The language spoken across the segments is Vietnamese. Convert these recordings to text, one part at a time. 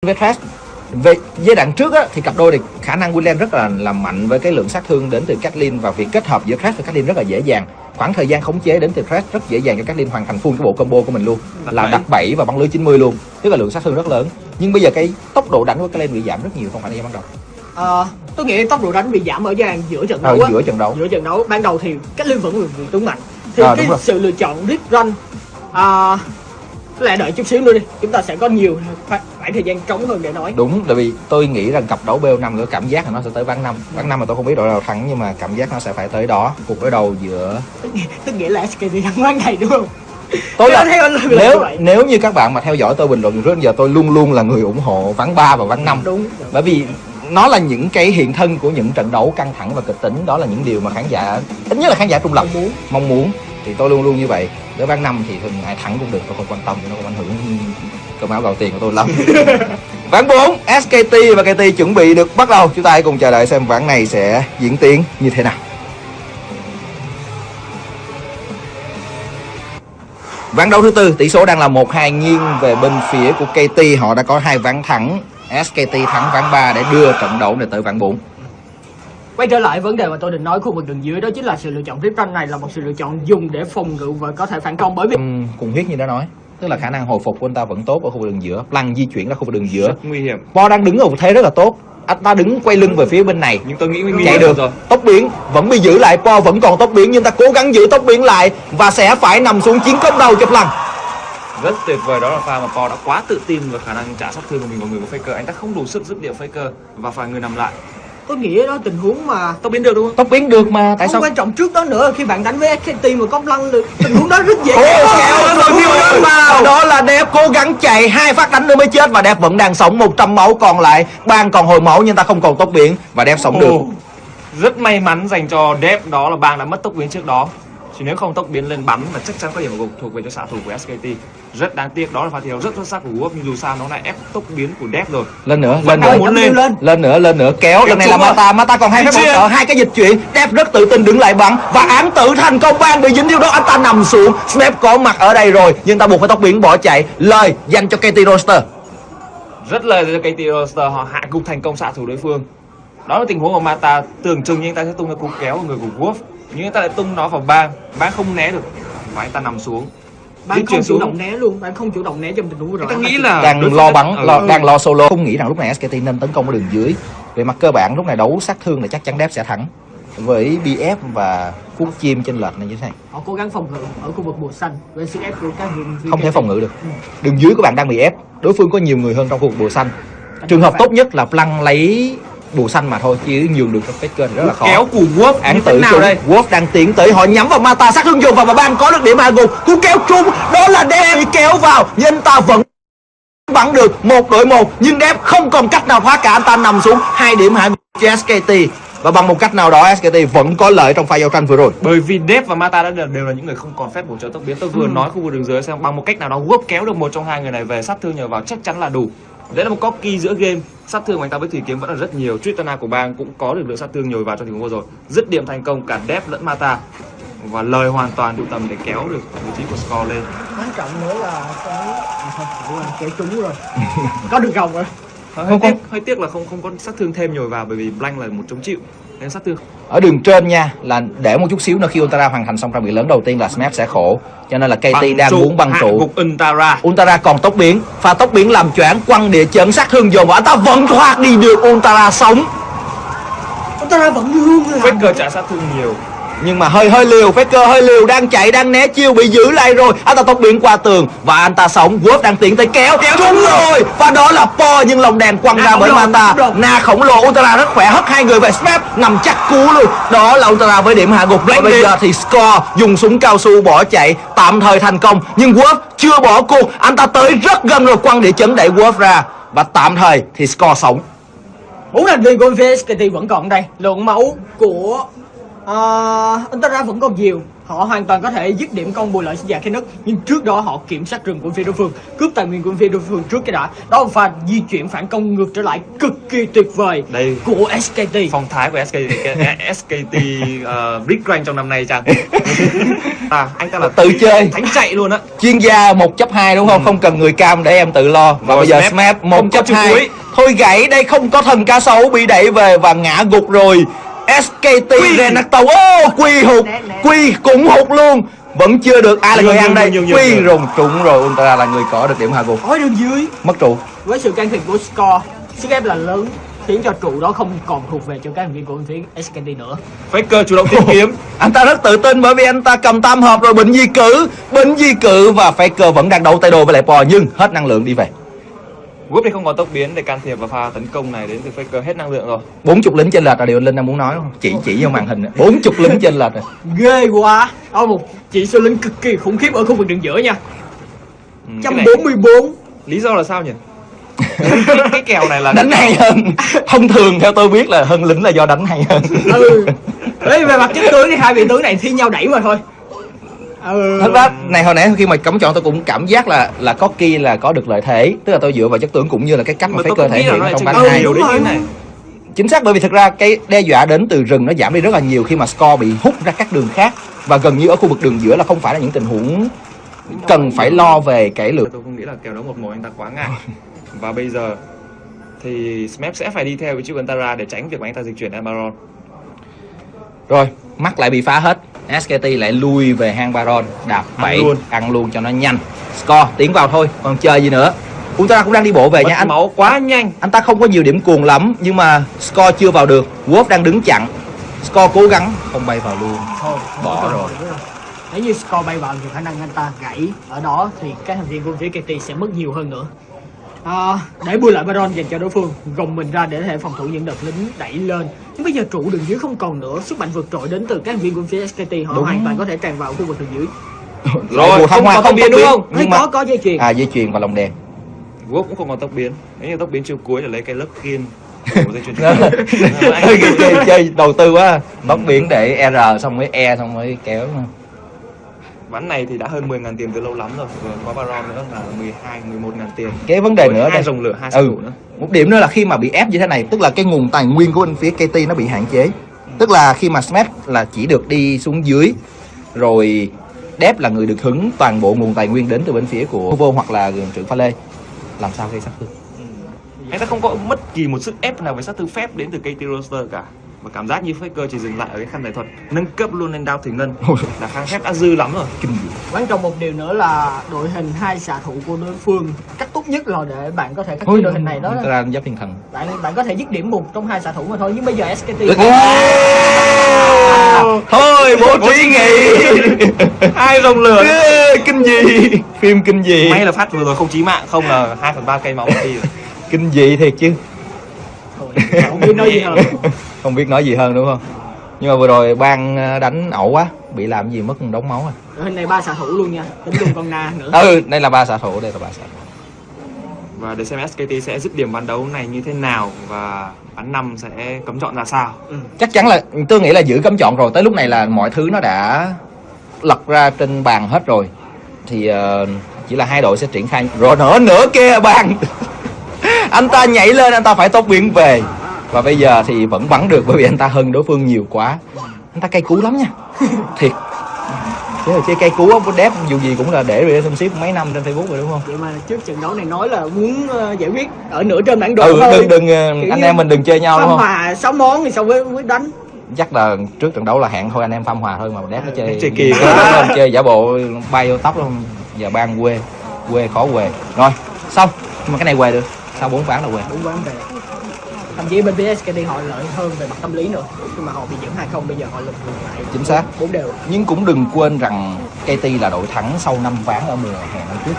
với Thresh. Về giai đoạn trước á, thì cặp đôi thì khả năng William rất là mạnh với cái lượng sát thương đến từ Caitlyn, và việc kết hợp giữa Thresh và Caitlyn rất là dễ dàng. Khoảng thời gian khống chế đến từ Thresh rất dễ dàng cho Caitlyn hoàn thành full cái bộ combo của mình luôn, là đặt bẫy và bắn lưới 90 luôn, tức là lượng sát thương rất lớn. Nhưng bây giờ cái tốc độ đánh của Caitlyn bị giảm rất nhiều, không phải như ban đầu. Tôi nghĩ tốc độ đánh bị giảm ở giai đoạn giữa trận đấu. Giữa trận đấu ban đầu thì Caitlyn vẫn là tướng mạnh, thì cái sự lựa chọn Rip Run lại đợi chút xíu nữa đi, chúng ta sẽ có nhiều khoảng thời gian trống hơn để nói. Đúng, tại vì tôi nghĩ rằng cặp đấu BO5 nữa cảm giác là nó sẽ tới ván 5. Ván 5 mà tôi không biết đội nào thắng, nhưng mà cảm giác nó sẽ phải tới đó. Cuộc đối đầu giữa tức nghĩa là SKT thắng ván này đúng không? Tôi là nếu như các bạn mà theo dõi tôi bình luận trước giờ, tôi luôn luôn là người ủng hộ ván 3 và ván 5. Đúng. Bởi vì nó là những cái hiện thân của những trận đấu căng thẳng và kịch tính, đó là những điều mà khán giả, ít nhất là khán giả trung lập mong muốn. Thì tôi luôn luôn như vậy. Tới ván 5 thì thường ai thắng cũng được, tôi không quan tâm, nó không ảnh hưởng cơm áo gạo tiền của tôi lắm. Ván 4, SKT và KT chuẩn bị được bắt đầu. Chúng ta hãy cùng chờ đợi xem ván này sẽ diễn tiến như thế nào. Ván đấu thứ tư, tỷ số đang là 1-2 nghiêng về bên phía của KT. Họ đã có 2 ván thắng. SKT thắng ván 3 để đưa trận đấu này tới ván 4. Quay trở lại vấn đề mà tôi định nói khu vực đường dưới, đó chính là sự lựa chọn Rip Run này là một sự lựa chọn dùng để phòng ngự và có thể phản công, bởi vì cùng huyết như đã nói, tức là khả năng hồi phục của anh ta vẫn tốt ở khu vực đường giữa. Plan di chuyển ra khu vực đường giữa rất nguy hiểm. Po đang đứng ở một thế rất là tốt, anh ta đứng quay lưng về phía bên này, nhưng tôi nghĩ chạy được rồi. Tốc biến vẫn bị giữ lại, Po vẫn còn tốc biến nhưng ta cố gắng giữ tốc biến lại và sẽ phải nằm xuống chiến công đầu cho Plan. Rất tuyệt vời, đó là pha mà Po đã quá tự tin vào khả năng trả sát thương của mình vào người của Faker. Anh ta không đủ sức dứt điểm Faker và phải người nằm lại. tôi nghĩ đó tình huống mà Tốc biến được đúng không? Tốc biến được mà tại không sao quan trọng trước đó nữa, khi bạn đánh với SKT mà có lăn được tình huống đó rất dễ. Đó là Dev cố gắng chạy 2 phát đánh nữa mới chết, và Dev vẫn đang sống 100 máu còn lại. Bang còn hồi máu nhưng ta không còn tốc biến và Dev sống được. Rất may mắn dành cho Dev, đó là Bang đã mất tốc biến trước đó. Chỉ nếu không tốc biến lên bắn và chắc chắn có điểm gục thuộc về cho xạ thủ của SKT. Rất đáng tiếc, đó là pha thi đấu rất xuất sắc của Wolf, nhưng dù sao nó lại ép tốc biến của Dev rồi. Lên nữa, lên nữa, kéo. Lần này là Mata còn 2 phép hỗ trợ, 2 cái dịch chuyển. Dev rất tự tin đứng lại bắn và án tử thành công. Bang bị dính điều đó, anh ta nằm xuống. Snap có mặt ở đây rồi nhưng ta buộc phải tốc biến bỏ chạy. Lời dành cho KT Roster. Rất lời cho KT Roster, họ hạ gục thành công xạ thủ đối phương. Đó là tình huống của Mata, tưởng chừng như anh ta sẽ tung ra cú kéo vào người của Wolf, nhưng anh ta lại tung nó vào Bang. Bang không né được và anh ta nằm xuống. Bạn không chủ động né luôn, bạn không chủ động né trong tình huống rồi. Tôi nghĩ là đang lo bắn, đang lo solo. Không nghĩ rằng lúc này SKT nên tấn công ở đường dưới. Về mặt cơ bản lúc này đấu sát thương là chắc chắn Dev sẽ thắng với BF và cuốc chim trên lệch này như thế này. Họ cố gắng phòng ngự ở khu vực bùa xanh với sức ép của các vùng không thể phòng ngự được. Đường dưới của bạn đang bị ép, đối phương có nhiều người hơn trong khu vực bùa xanh. Trường hợp tốt nhất là Plan lấy bùa xanh mà thôi, chứ nhường được cho Faker rất là khó. Kéo của Wolf án tử nào đây? Wolf đang tiến tới, họ nhắm vào Mata, sát thương dồn vào và Bang có được điểm hạ gục. Cú kéo trúng, đó là Dev bị kéo vào nhưng anh ta vẫn bắn được 1 đội 1, nhưng Dev không còn cách nào thoát cả, anh ta nằm xuống 2 điểm hạ gục cho SKT. Và bằng một cách nào đó SKT vẫn có lợi trong pha giao tranh vừa rồi. Bởi vì Dev và Mata đã đều là những người không còn phép bổ trợ tốc biến. Tôi vừa nói khu vực đường dưới xem bằng một cách nào đó Wolf kéo được một trong 2 người này về, sát thương nhờ vào chắc chắn là đủ. Đấy là một copy giữa game, sát thương của anh ta với thủy kiếm vẫn là rất nhiều. Tristana của Bang cũng có được lượng sát thương nhồi vào trong tình huống vừa rồi, dứt điểm thành công cả Dev lẫn Mata và lời hoàn toàn đủ tầm để kéo được vị trí của score lên. Quan trọng nữa là kéo trúng rồi. Có được gồng rồi. Hơi tiếc là không có sát thương thêm nhồi vào, bởi vì Blank là một chống chịu nên sát thương. Ở đường trên nha, là để một chút xíu nữa khi Untara hoàn thành xong trang bị lớn đầu tiên là Snap sẽ khổ, cho nên là KT đang muốn băng trụ. Untara còn tốc biến, pha tốc biến làm choáng, quăng địa chấn, sát thương dồn vào, anh ta vẫn thoát đi được. Untara sống. Untara vẫn luôn là Faker trả sát thương nhiều nhưng mà hơi liều. Faker hơi liều, đang chạy đang né chiêu, bị giữ lại rồi. Anh ta tốc biến qua tường và anh ta sống. Wolf đang tiến tới kéo trúng rồi, và đó là Po nhưng lồng đèn quăng ra bởi Mata. Na khổng lồ. Untara rất khỏe, hất 2 người về. Snap nằm chắc cú luôn, đó là Untara với điểm hạ gục. Bây giờ thì Score dùng súng cao su bỏ chạy, tạm thời thành công nhưng Wolf chưa bỏ cuộc, anh ta tới rất gần rồi, quăng địa chấn đẩy Wolf ra và tạm thời thì Score sống. 4 thành viên của SKT vẫn còn ở đây. Lượng máu của Antara vẫn còn nhiều, họ hoàn toàn có thể dứt điểm công bù lợi sinh Kenneth, nhưng trước đó họ kiểm soát rừng của phía đối phương, cướp tài nguyên của phía đối phương trước cái đã. Đó là pha di chuyển phản công ngược trở lại cực kỳ tuyệt vời đây của SKT. Phong thái của SKT Rick Rank trong năm nay chăng? Anh ta là tự chơi, thánh chạy luôn á. chuyên gia 1/2 đúng không? Không cần người cam để em tự lo. Và bây giờ Smap 1/2. Thôi gãy, đây không có thần cá sấu, bị đẩy về và ngã gục rồi. SKT Renato, Quy hụt, Quy cũng hụt luôn. Vẫn chưa được, ai là người ăn đây? Quy rùng trụng rồi, Ultra là người có được điểm hạ gục. Ở đường dưới Mất trụ. với sự can thiệp của Score, sức ép là lớn, khiến cho trụ đó không còn thuộc về cho các thành viên của phía SKT nữa. Faker chủ động tìm kiếm. Anh ta rất tự tin bởi vì anh ta cầm tam hợp rồi, bệnh di cử và Faker vẫn đang đấu tay đồ với lại Po, nhưng hết năng lượng đi về. Whoop thì không có tốc biến để can thiệp vào pha tấn công này đến từ Faker, hết năng lượng rồi. 40 lính chênh lệch là điều anh Linh đang muốn nói không? Chỉ vô màn hình 40 lính chênh lệch. Ghê quá. Đó là một chỉ số lính cực kỳ khủng khiếp ở khu vực đường giữa nha. 144. Lý do là sao nhỉ? cái kèo này là đánh hay hơn. Thông thường theo tôi biết là hơn lính là do đánh hay hơn. Đấy, về mặt chất tướng thì hai vị tướng này thi nhau đẩy mà thôi. Thật ra này, hồi nãy khi mà cấm chọn tôi cũng cảm giác là có kia là có được lợi thế, tức là tôi dựa vào chất tướng cũng như là cái cách mà Faker thể hiện trong ván 2. Chính xác, bởi vì thực ra cái đe dọa đến từ rừng nó giảm đi rất là nhiều khi mà Score bị hút ra các đường khác, và gần như ở khu vực đường giữa là không phải là những tình huống cần phải lo về cái lượng. Tôi không nghĩ là kèo đấu 1-1 anh ta quá ngại. Và bây giờ thì Smap sẽ phải đi theo với chiếc Antara để tránh việc mà anh ta dịch chuyển Baron. Rồi, mắt lại bị phá hết. SKT lại lui về hang Baron, đạp bẫy, ăn luôn cho nó nhanh. Score tiến vào thôi, còn chơi gì nữa. Ultra cũng đang đi bộ về nha. Máu quá nhanh. Anh ta không có nhiều điểm cuồng lắm, nhưng mà Score chưa vào được. Wolf đang đứng chặn. Score cố gắng không bay vào luôn. Thôi, bỏ rồi. Nếu như Score bay vào thì khả năng anh ta gãy ở đó thì các thành viên của phía KT sẽ mất nhiều hơn nữa. Để bù lại Baron dành cho đối phương, gồng mình ra để có thể phòng thủ những đợt lính đẩy lên. Nhưng bây giờ trụ đường dưới không còn nữa, sức mạnh vượt trội đến từ các thành viên của phía SKT, họ hoàn toàn có thể tràn vào khu vực đường dưới. Rồi, không có tốc biến đúng không? Nhưng có dây chuyền. Dây chuyền và lồng đèn. Wolf cũng không còn tốc biến. Nếu như tốc biến chiều cuối để lấy cái lớp kiên. Chơi đầu tư quá, tốc biến để R xong mới E xong mới kéo. Ván này thì đã hơn 10.000 tiền từ lâu lắm rồi, vừa có Baron nữa là 12-11.000 tiền. Cái vấn đề nữa hai rồng lửa, hai xạ thủ nữa. Một điểm nữa là khi mà bị ép như thế này, tức là cái nguồn tài nguyên của bên phía KT nó bị hạn chế. Tức là khi mà Smap là chỉ được đi xuống dưới, rồi Dev là người được hứng toàn bộ nguồn tài nguyên đến từ bên phía của Vô hoặc là trưởng pha lê. Làm sao gây sát thương? Anh ta không có bất kỳ một sức ép nào với sát thương phép đến từ KT Roster cả. Và cảm giác như Faker chỉ dừng lại ở cái khăn giải thuật, nâng cấp luôn lên đao thủy ngân là kháng phép đã dư lắm rồi. Quan trọng một điều nữa là đội hình hai xạ thủ của đối phương, cách tốt nhất là để bạn có thể cắt đội hình này đó là giáp thiên thần. Bạn có thể dứt điểm một trong hai xạ thủ mà thôi, nhưng bây giờ SKT thôi bố trí nghị hai rồng lửa kinh dị, phim kinh dị. May là phát vừa rồi không chí mạng, không là 2/3 cây máu đi rồi. Kinh dị thiệt chứ. Không biết nói gì hơn. Không biết nói gì hơn đúng không? Nhưng mà vừa rồi Ban đánh ẩu quá, bị làm gì mất một đống máu Đội hình này 3 xạ thủ luôn nha, tính luôn con Na nữa. Đây là 3 xạ thủ, đây là 3 xạ thủ. Và để xem SKT sẽ dứt điểm ván đấu này như thế nào và ván 5 sẽ cấm chọn ra sao. Chắc chắn là tôi nghĩ là giữ cấm chọn rồi, tới lúc này là mọi thứ nó đã lật ra trên bàn hết rồi. Thì chỉ là hai đội sẽ triển khai rồi nữa kia Ban. Anh ta nhảy lên, anh ta phải tốc biến về. Và bây giờ thì vẫn bắn được bởi vì anh ta hơn đối phương nhiều quá. Anh ta cay cú lắm nha. Thiệt. Chứ là chơi cay cú của Dev dù gì cũng là để relationship mấy năm trên Facebook rồi đúng không? Vậy mà trước trận đấu này nói là muốn giải quyết ở nửa trên bản đồ thôi. Đừng anh em mình đừng chơi nhau đúng không? Hòa 6 món thì sao với đánh. Chắc là trước trận đấu là hẹn thôi anh em phăm hòa thôi mà Dev nó chơi kỳ chơi giả bộ bay vô tóc luôn. Giờ Ban quê khó quê. Rồi, xong. Nhưng mà cái này quê được. Sau 4 ván là quê. 4 ván về. Thậm chí bên phía SKT họ lợi hơn về mặt tâm lý nữa. Nhưng mà họ bị dẫn 2-0, bây giờ họ lật ngược lại. Chính xác. 4 đều. Nhưng cũng đừng quên rằng KT là đội thắng sau 5 ván ở mùa hè năm trước.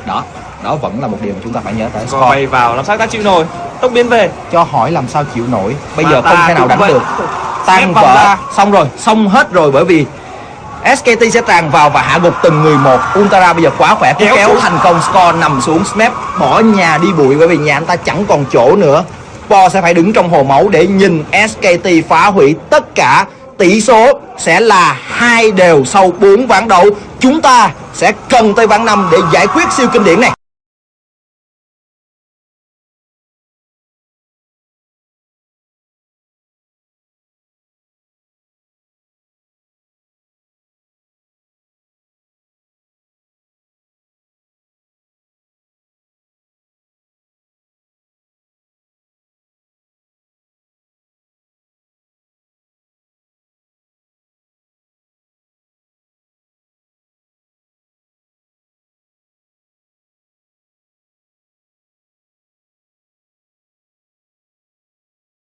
Đó vẫn là một điều mà chúng ta phải nhớ tới. Score bay vào làm sao ta chịu nổi. Tốc biến về. Cho hỏi làm sao chịu nổi. Bây giờ không thể nào đánh được. Tan vỡ. Xong rồi, xong hết rồi bởi vì SKT sẽ tràn vào và hạ gục từng người một. Ultra bây giờ quá khỏe, kéo thành công. Score nằm xuống, Smap bỏ nhà đi bụi bởi vì nhà anh ta chẳng còn chỗ nữa. Po sẽ phải đứng trong hồ máu để nhìn SKT phá hủy tất cả tỷ số sẽ là 2 đều sau 4 ván đấu. Chúng ta sẽ cần tới ván 5 để giải quyết siêu kinh điển này.